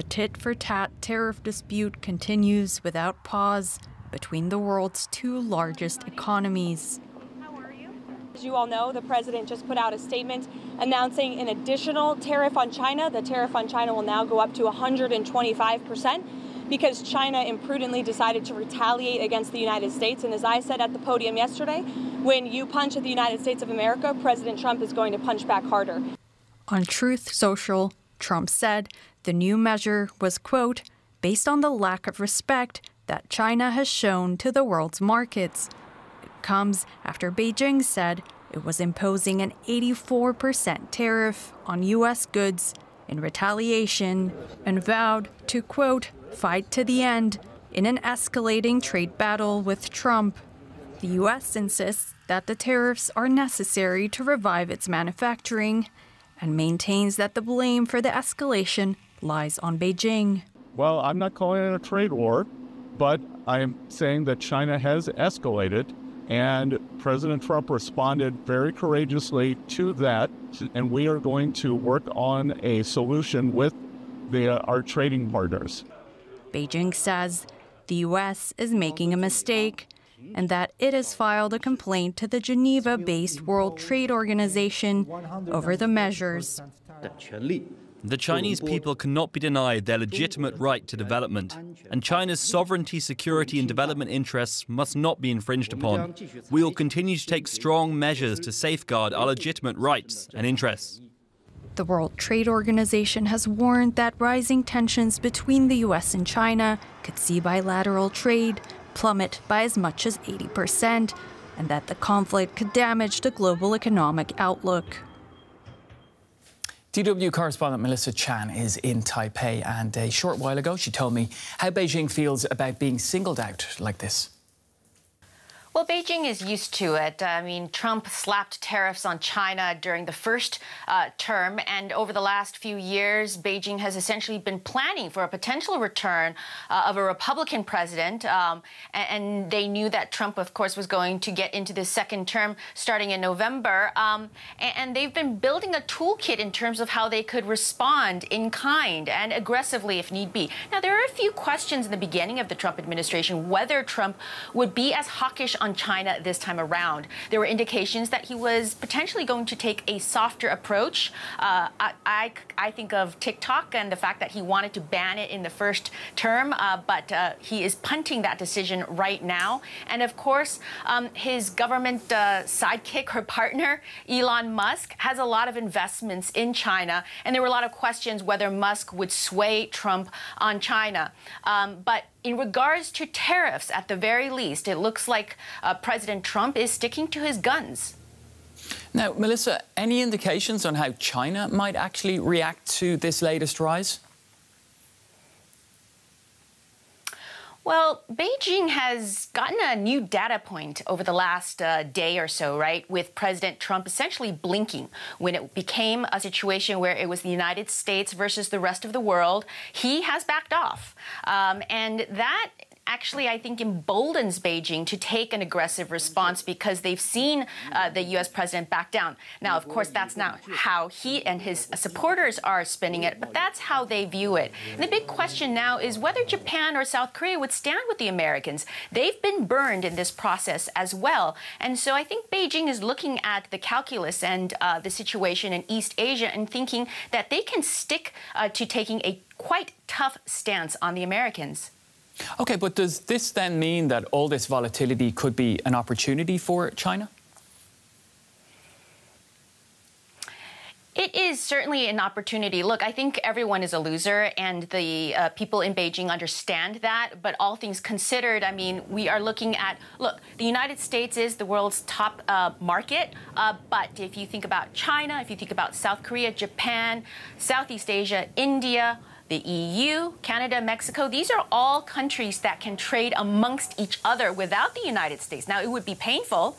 The tit-for-tat tariff dispute continues without pause between the world's two largest economies. As you all know, the president just put out a statement announcing an additional tariff on China. The tariff on China will now go up to 125% because China imprudently decided to retaliate against the United States. And as I said at the podium yesterday, when you punch at the United States of America, President Trump is going to punch back harder. On Truth Social, Trump said the new measure was, quote, based on the lack of respect that China has shown to the world's markets. It comes after Beijing said it was imposing an 84% tariff on U.S. goods in retaliation and vowed to, quote, fight to the end in an escalating trade battle with Trump. The U.S. insists that the tariffs are necessary to revive its manufacturing and maintains that the blame for the escalation lies on Beijing. Well, I'm not calling it a trade war, but I'm saying that China has escalated, and President Trump responded very courageously to that, and we are going to work on a solution with our trading partners. Beijing says the U.S. is making a mistake and that it has filed a complaint to the Geneva-based World Trade Organization over the measures. The Chinese people cannot be denied their legitimate right to development, and China's sovereignty, security and development interests must not be infringed upon. We will continue to take strong measures to safeguard our legitimate rights and interests. The World Trade Organization has warned that rising tensions between the U.S. and China could see bilateral trade plummet by as much as 80%, and that the conflict could damage the global economic outlook. DW correspondent Melissa Chan is in Taipei, and a short while ago she told me how Beijing feels about being singled out like this. Well, Beijing is used to it. I mean, Trump slapped tariffs on China during the first term, and over the last few years, Beijing has essentially been planning for a potential return of a Republican president, and they knew that Trump, of course, was going to get into the second term starting in November, and they've been building a toolkit in terms of how they could respond in kind and aggressively if need be. Now, there are a few questions in the beginning of the Trump administration whether Trump would be as hawkish on China this time around. There were indications that he was potentially going to take a softer approach. I think of TikTok and the fact that he wanted to ban it in the first term, but he is punting that decision right now. And of course, his government sidekick or partner, Elon Musk, has a lot of investments in China, and there were a lot of questions whether Musk would sway Trump on China. But in regards to tariffs, at the very least, it looks like President Trump is sticking to his guns. Now, Melissa, any indications on how China might actually react to this latest rise? Well, Beijing has gotten a new data point over the last day or so, right, with President Trump essentially blinking when it became a situation where it was the United States versus the rest of the world. He has backed off. And that actually, I think, emboldens Beijing to take an aggressive response because they've seen the U.S. president back down. Now, of course, that's not how he and his supporters are spinning it, but that's how they view it. And the big question now is whether Japan or South Korea would stand with the Americans. They've been burned in this process as well. And so I think Beijing is looking at the calculus and the situation in East Asia and thinking that they can stick to taking a quite tough stance on the Americans. OK, but does this then mean that all this volatility could be an opportunity for China? It is certainly an opportunity. Look, I think everyone is a loser, and the people in Beijing understand that. But all things considered, I mean, we are looking at, look, the United States is the world's top market. But if you think about China, if you think about South Korea, Japan, Southeast Asia, India, the EU, Canada, Mexico, these are all countries that can trade amongst each other without the United States. Now, it would be painful,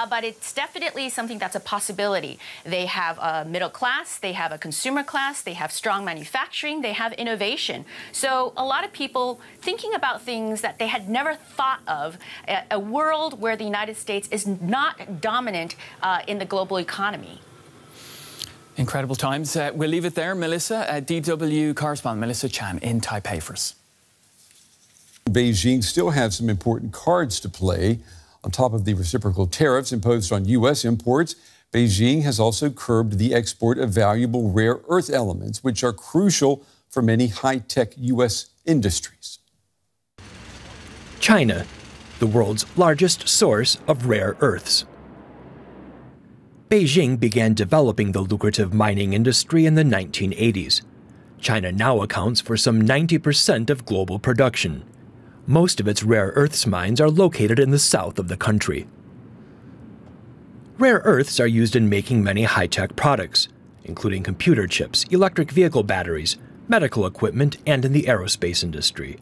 but it's definitely something that's a possibility. They have a middle class, they have a consumer class, they have strong manufacturing, they have innovation. So a lot of people thinking about things that they had never thought of, a world where the United States is not dominant in the global economy. Incredible times. We'll leave it there. Melissa, DW correspondent Melissa Chan in Taipei for us. Beijing still has some important cards to play. On top of the reciprocal tariffs imposed on U.S. imports, Beijing has also curbed the export of valuable rare earth elements, which are crucial for many high-tech U.S. industries. China, the world's largest source of rare earths. Beijing began developing the lucrative mining industry in the 1980s. China now accounts for some 90% of global production. Most of its rare earths mines are located in the south of the country. Rare earths are used in making many high-tech products, including computer chips, electric vehicle batteries, medical equipment, and in the aerospace industry.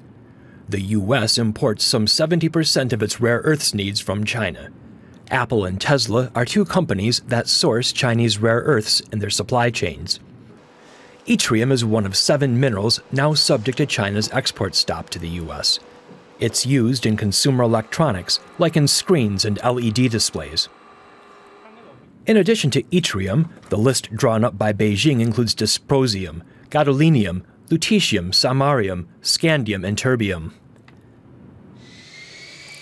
The U.S. imports some 70% of its rare earths needs from China. Apple and Tesla are two companies that source Chinese rare earths in their supply chains. Yttrium is one of 7 minerals now subject to China's export stop to the U.S. It's used in consumer electronics, like in screens and LED displays. In addition to yttrium, the list drawn up by Beijing includes dysprosium, gadolinium, lutetium, samarium, scandium, and terbium.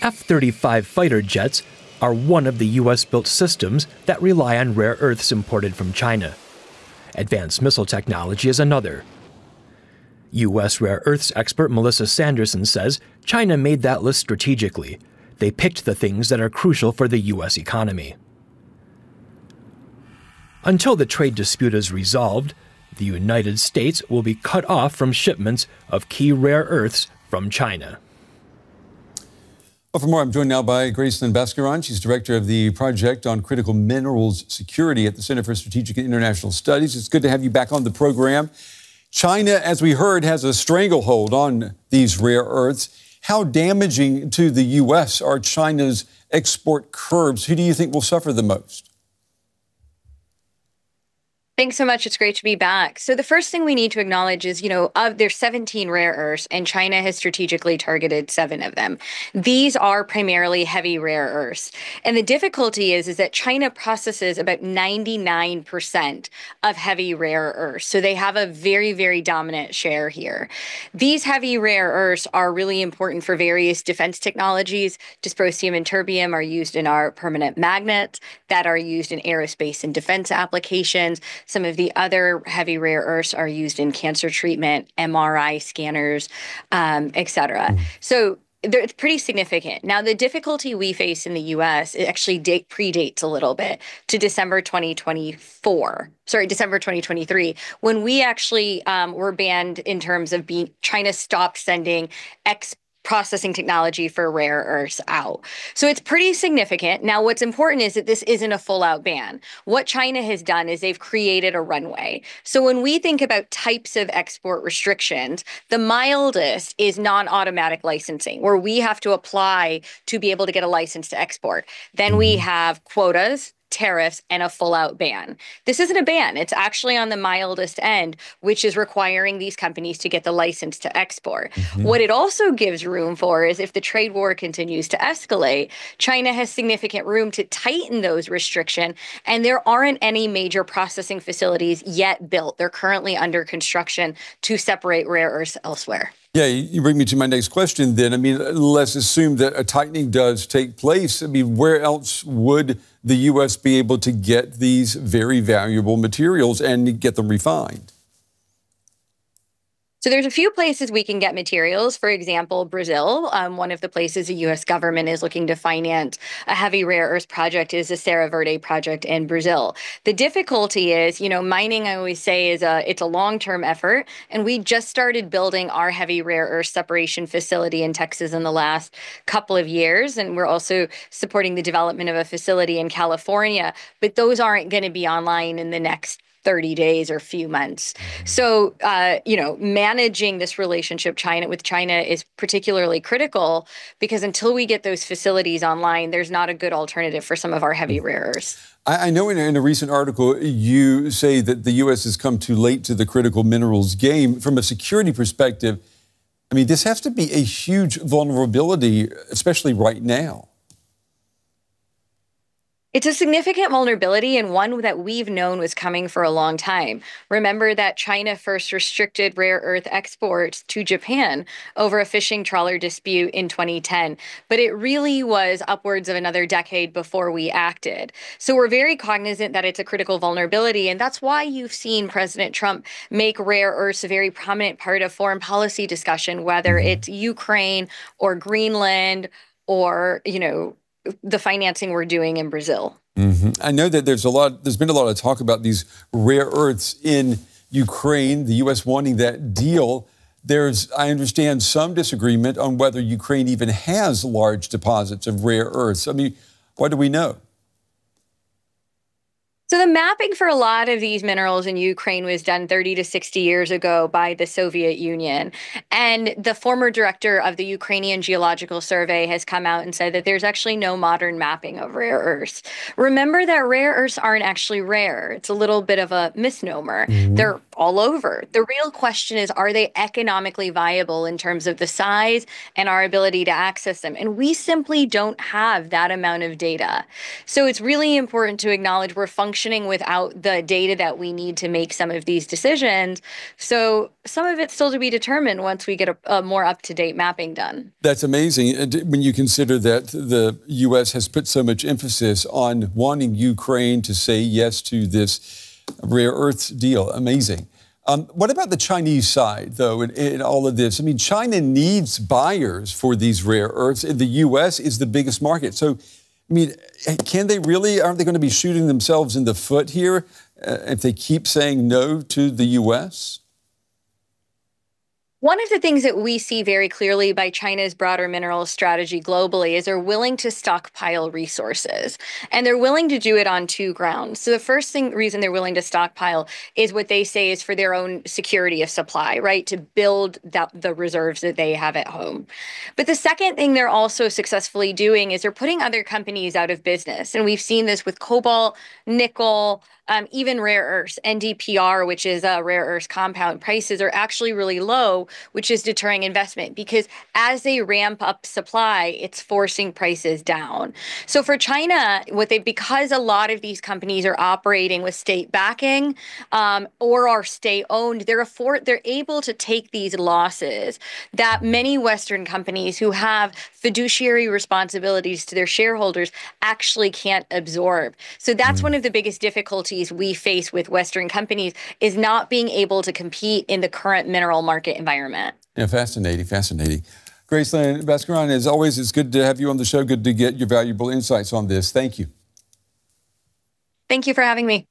F-35 fighter jets are one of the U.S.-built systems that rely on rare earths imported from China. Advanced missile technology is another. U.S. rare earths expert Melissa Sanderson says China made that list strategically. They picked the things that are crucial for the U.S. economy. Until the trade dispute is resolved, the United States will be cut off from shipments of key rare earths from China. Well, for more, I'm joined now by Gracelyn Bascaron. She's director of the Project on Critical Minerals Security at the Center for Strategic and International Studies. It's good to have you back on the program. China, as we heard, has a stranglehold on these rare earths. How damaging to the U.S. are China's export curbs? Who do you think will suffer the most? Thanks so much. It's great to be back. So the first thing we need to acknowledge is, there's 17 rare earths, and China has strategically targeted 7 of them. These are primarily heavy rare earths. And the difficulty is that China processes about 99% of heavy rare earths. So they have a very, very dominant share here. These heavy rare earths are really important for various defense technologies. Dysprosium and terbium are used in our permanent magnets that are used in aerospace and defense applications. Some of the other heavy rare earths are used in cancer treatment, MRI scanners, et cetera. So it's pretty significant. Now, the difficulty we face in the U.S. it actually predates a little bit to December 2023, when we actually were banned in terms of China stopped sending processing technology for rare earths out. So it's pretty significant. Now, what's important is that this isn't a full-out ban. What China has done is they've created a runway. So when we think about types of export restrictions, the mildest is non-automatic licensing, where we have to apply to be able to get a license to export. Then we have quotas, tariffs, and a full-out ban. This isn't a ban. It's actually on the mildest end, which is requiring these companies to get the license to export. What it also gives room for is if the trade war continues to escalate, China has significant room to tighten those restrictions, and there aren't any major processing facilities yet built. They're currently under construction to separate rare earths elsewhere. Yeah, you bring me to my next question then. I mean, let's assume that a tightening does take place. I mean, where else would the U.S. be able to get these very valuable materials and get them refined? So there's a few places we can get materials. For example, Brazil, one of the places the U.S. government is looking to finance a heavy rare earth project is the Serra Verde project in Brazil. The difficulty is, mining, I always say, it's a long-term effort. And we just started building our heavy rare earth separation facility in Texas in the last couple of years. And we're also supporting the development of a facility in California. But those aren't going to be online in the next 30 days or few months. So, managing this relationship with China is particularly critical because until we get those facilities online, there's not a good alternative for some of our heavy rare earths. I know in a recent article, you say that the U.S. has come too late to the critical minerals game. From a security perspective, I mean, this has to be a huge vulnerability, especially right now. It's a significant vulnerability and one that we've known was coming for a long time. Remember that China first restricted rare earth exports to Japan over a fishing trawler dispute in 2010, but it really was upwards of another decade before we acted. So we're very cognizant that it's a critical vulnerability, and that's why you've seen President Trump make rare earths a very prominent part of foreign policy discussion, whether it's Ukraine or Greenland or, the financing we're doing in Brazil. I know that there's been a lot of talk about these rare earths in Ukraine, the U.S. wanting that deal. There's, I understand, some disagreement on whether Ukraine even has large deposits of rare earths. I mean, what do we know? So the mapping for a lot of these minerals in Ukraine was done 30 to 60 years ago by the Soviet Union. And the former director of the Ukrainian Geological Survey has come out and said that there's actually no modern mapping of rare earths. Remember that rare earths aren't actually rare. It's a little bit of a misnomer. They're all over. The real question is, are they economically viable in terms of the size and our ability to access them? And we simply don't have that amount of data. So it's really important to acknowledge we're functioning without the data that we need to make some of these decisions. So some of it's still to be determined once we get a more up-to-date mapping done. That's amazing when you consider that the U.S. has put so much emphasis on wanting Ukraine to say yes to this rare earths deal. Amazing. What about the Chinese side, though, in all of this? I mean, China needs buyers for these rare earths, and the U.S. is the biggest market. So, I mean, can they really, aren't they going to be shooting themselves in the foot here if they keep saying no to the U.S.? One of the things that we see very clearly by China's broader minerals strategy globally is they're willing to stockpile resources, and they're willing to do it on two grounds. So the first reason they're willing to stockpile is what they say is for their own security of supply, right? To build the reserves that they have at home. But the second thing they're also successfully doing is they're putting other companies out of business. And we've seen this with cobalt, nickel, even rare earths. NdPr, which is a rare earth compound, prices are actually really low, which is deterring investment because as they ramp up supply, it's forcing prices down. So for China, because a lot of these companies are operating with state backing or are state owned, they're able to take these losses that many Western companies who have fiduciary responsibilities to their shareholders actually can't absorb. So that's one of the biggest difficulties we face with Western companies is not being able to compete in the current mineral market environment. Yeah, fascinating, fascinating. Gracelyn Bhaskaran, as always, it's good to have you on the show. Good to get your valuable insights on this. Thank you. Thank you for having me.